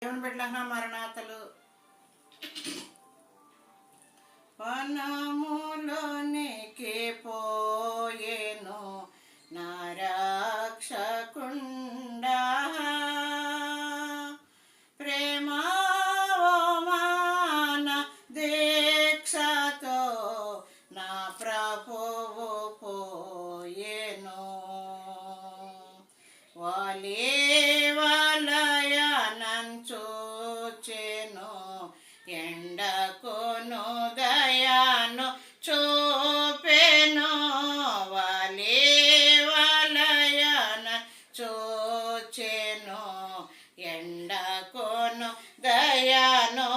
దేవుని బిడ్డలైన మరణాతలు వనములోనికి పోయేను నా రక్షకుండా ప్రేమావమాన దీక్షతో నా ప్రభువు పోయేను చూచెను ఎండకును దయాను చూపెను వలయన చూచెను ఎండకును దయాను